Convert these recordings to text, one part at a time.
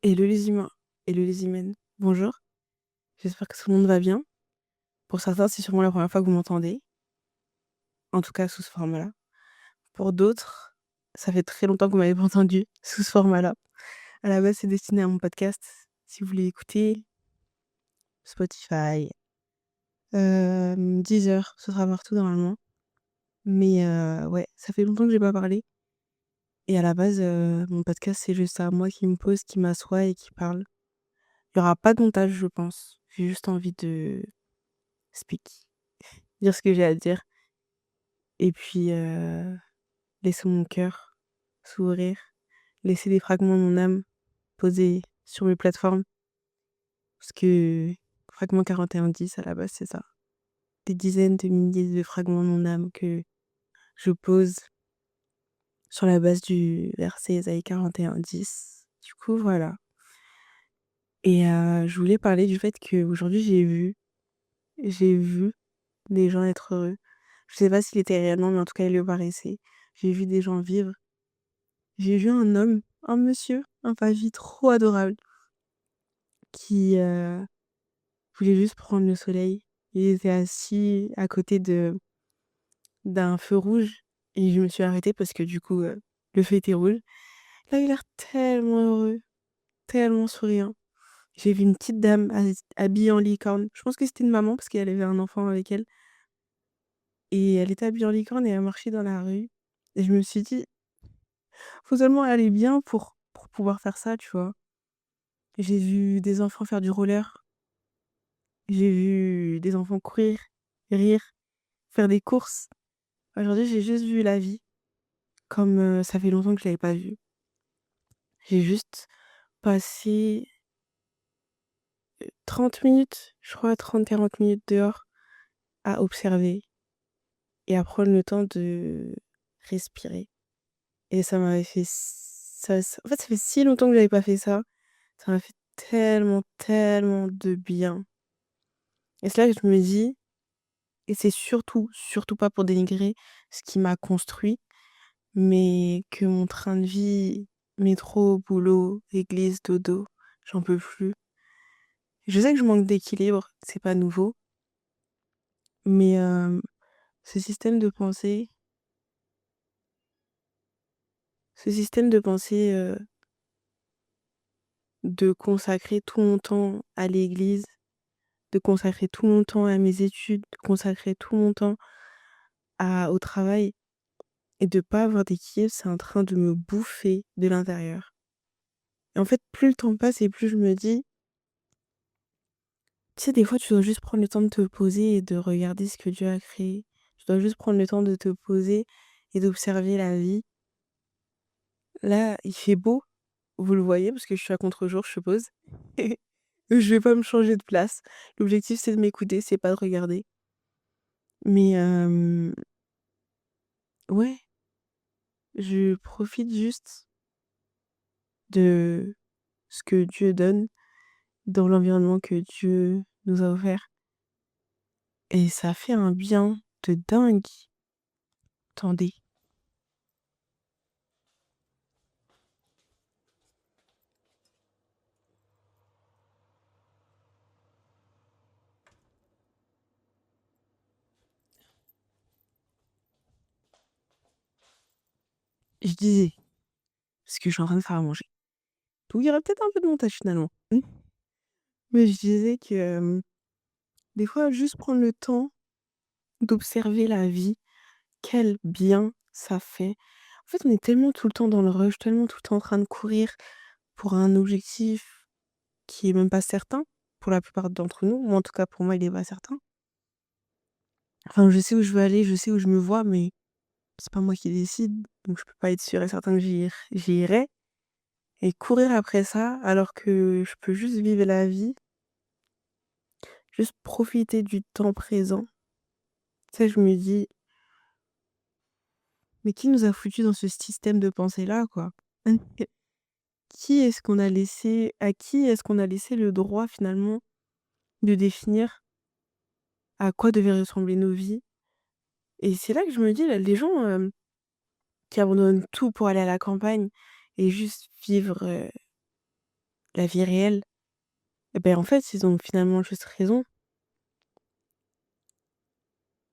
Hello les humains, hello les humaines. Bonjour, j'espère que tout le monde va bien. Pour certains, c'est sûrement la première fois que vous m'entendez, en tout cas sous ce format-là. Pour d'autres, ça fait très longtemps que vous m'avez pas entendu sous ce format-là. À la base, c'est destiné à mon podcast. Si vous voulez écouter, Spotify, Deezer, ce sera partout normalement. Mais ouais, ça fait longtemps que j'ai pas parlé. Et à la base, mon podcast, c'est juste à moi qui me pose, qui m'assoit et qui parle. Il y aura pas de montage, je pense. J'ai juste envie de speak, dire ce que j'ai à dire. Et puis, laisser mon cœur s'ouvrir, laisser des fragments de mon âme posés sur mes plateformes. Parce que fragment 4110 à la base, c'est ça. Des dizaines de milliers de fragments de mon âme que je pose sur la base du verset Ésaïe 41:10. Du coup, voilà. Et je voulais parler du fait qu'aujourd'hui, j'ai vu des gens être heureux. Je sais pas s'il était réellement, mais en tout cas, il le paraissait. J'ai vu des gens vivre. J'ai vu un homme, un monsieur, un papy trop adorable qui, voulait juste prendre le soleil. Il était assis à côté d'un feu rouge et je me suis arrêtée parce que du coup, le feu était rouge. Il avait l'air tellement heureux, tellement souriant. J'ai vu une petite dame habillée en licorne. Je pense que c'était une maman parce qu'elle avait un enfant avec elle et elle était habillée en licorne et elle marchait dans la rue et je me suis dit: «Faut seulement aller bien pour pouvoir faire ça», tu vois? J'ai vu des enfants faire du roller, j'ai vu des enfants courir, rire, faire des courses. Aujourd'hui, j'ai juste vu la vie comme, ça fait longtemps que je l'avais pas vue. J'ai juste passé 30 minutes, je crois 30-40 minutes dehors à observer et à prendre le temps de respirer et ça m'avait fait en fait, ça fait si longtemps que j'avais pas fait ça. Ça m'a fait tellement, tellement de bien et c'est là que je me dis et c'est surtout, surtout pas pour dénigrer ce qui m'a construit, mais que mon train de vie, métro, boulot, église, dodo, j'en peux plus. Je sais que je manque d'équilibre, c'est pas nouveau, mais ce système de pensée ce système de pensée, de consacrer tout mon temps à l'église, de consacrer tout mon temps à mes études, de consacrer tout mon temps à au travail et de pas avoir d'équilibre, c'est en train de me bouffer de l'intérieur. Et en fait, plus le temps passe et plus je me dis: «Tu sais, des fois, tu dois juste prendre le temps de te poser et de regarder ce que Dieu a créé. Tu dois juste prendre le temps de te poser et d'observer la vie». Là, il fait beau, vous le voyez parce que je suis à contre-jour, je suppose. Je vais pas me changer de place. L'objectif, c'est de m'écouter, c'est pas de regarder. Mais ouais, je profite juste de ce que Dieu donne dans l'environnement que Dieu nous a offert et ça fait un bien de dingue. Attendez, je disais, parce que je suis en train de faire à manger. Donc il y aurait peut-être un peu de montage finalement. Mais je disais que, des fois juste prendre le temps d'observer la vie, quel bien ça fait. En fait, on est tellement tout le temps dans le rush, tellement tout le temps en train de courir pour un objectif qui est même pas certain, pour la plupart d'entre nous. Moi, en tout cas, pour moi, il est pas certain. Enfin, je sais où je veux aller, je sais où je me vois, mais c'est pas moi qui décide, donc je peux pas être sûre et certain que j'y irai et courir après ça, alors que je peux juste vivre la vie, juste profiter du temps présent. Tu sais, je me dis: «Mais qui nous a foutus dans ce système de pensée-là, quoi?» Qui est-ce qu'on a laissé à qui est-ce qu'on a laissé le droit, finalement, de définir à quoi devaient ressembler nos vies? Et c'est là que je me dis, là, les gens, qui abandonnent tout pour aller à la campagne et juste vivre, la vie réelle, et ben en fait, ils ont finalement juste raison.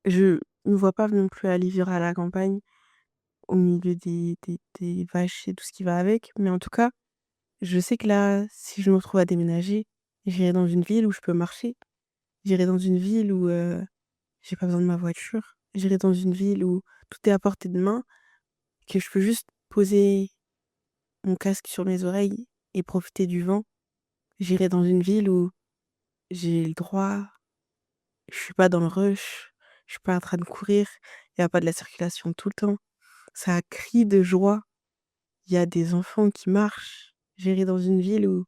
Je me vois pas non plus aller vivre à la campagne, au milieu des vaches et tout ce qui va avec, mais en tout cas, je sais que là, si je me retrouve à déménager, j'irai dans une ville où je peux marcher. J'irai dans une ville où, j'ai pas besoin de ma voiture. J'irai dans une ville où tout est à portée de main, que je peux juste poser mon casque sur mes oreilles et profiter du vent. J'irai dans une ville où j'ai le droit, je suis pas dans le rush, je suis pas en train de courir, il y a pas de la circulation tout le temps. Ça crie de joie, il y a des enfants qui marchent. J'irai dans une ville où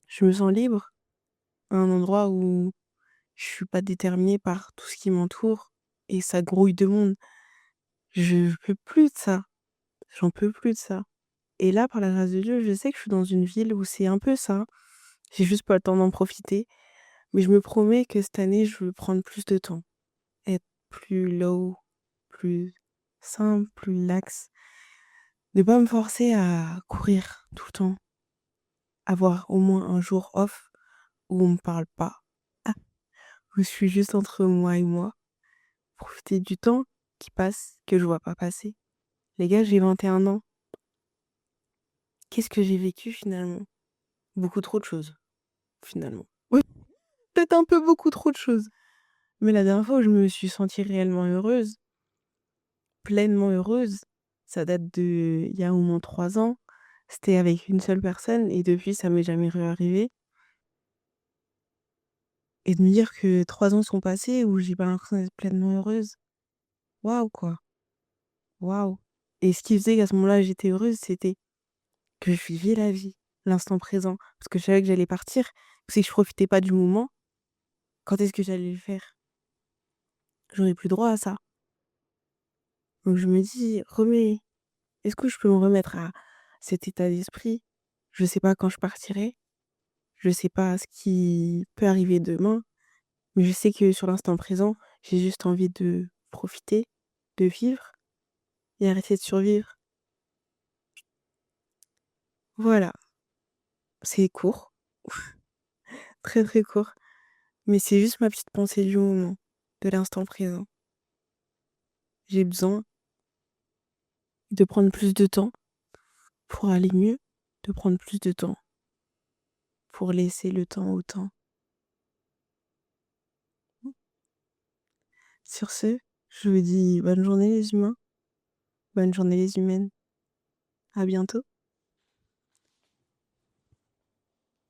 je me sens libre, un endroit où je suis pas déterminée par tout ce qui m'entoure et ça grouille de monde. Je peux plus de ça, j'en peux plus de ça. Et là, par la grâce de Dieu, je sais que je suis dans une ville où c'est un peu ça. J'ai juste pas le temps d'en profiter. Mais je me promets que cette année, je veux prendre plus de temps. Être plus low, plus simple, plus relax. Ne pas me forcer à courir tout le temps. Avoir au moins un jour off où on me parle pas. Ah, où je suis juste entre moi et moi. Profiter du temps qui passe, que je vois pas passer. Les gars, j'ai 21 ans. Qu'est-ce que j'ai vécu finalement? Beaucoup trop de choses, finalement. Oui, peut-être un peu beaucoup trop de choses. Mais la dernière fois où je me suis sentie réellement heureuse, pleinement heureuse, ça date de il y a au moins 3 ans. C'était avec une seule personne et depuis ça m'est jamais réarrivé et de me dire que 3 ans sont passés où j'ai pas l'impression d'être pleinement heureuse. Waouh, quoi, waouh, et ce qui faisait qu'à ce moment-là j'étais heureuse, c'était que je vivais la vie, l'instant présent. Parce que je savais que j'allais partir, si je profitais pas du moment, quand est-ce que j'allais le faire? J'aurais plus droit à ça. Donc je me dis: «Remets, est-ce que je peux me remettre à cet état d'esprit? Je sais pas quand je partirai, je sais pas ce qui peut arriver demain, mais je sais que sur l'instant présent, j'ai juste envie de profiter, de vivre et arrêter de survivre». Voilà, c'est court, très, très court, mais c'est juste ma petite pensée du moment, de l'instant présent. J'ai besoin de prendre plus de temps pour aller mieux, de prendre plus de temps pour laisser le temps au temps. Sur ce, je vous dis bonne journée les humains, bonne journée les humaines. À bientôt.